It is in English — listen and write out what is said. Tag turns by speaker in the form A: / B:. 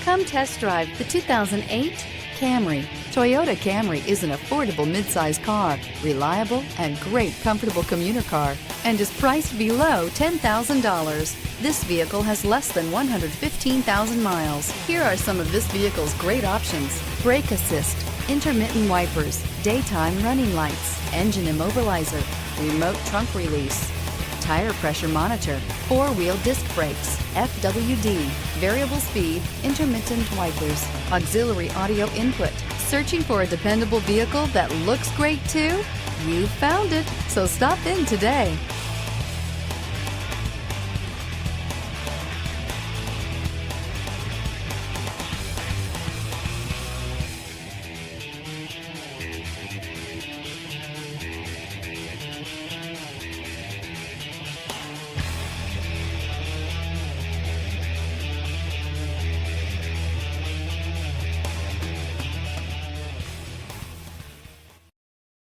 A: Come test drive the 2008 Camry. Toyota Camry is an affordable midsize car, reliable and great comfortable commuter car, and is priced below $10,000. This vehicle has less than 115,000 miles. Here are some of this vehicle's great options: brake assist, intermittent wipers, daytime running lights, engine immobilizer, remote trunk release, tire pressure monitor, four-wheel disc brakes, FWD, variable speed, intermittent wipers, auxiliary audio input. Searching for a dependable vehicle that looks great too? You found it, so stop in today.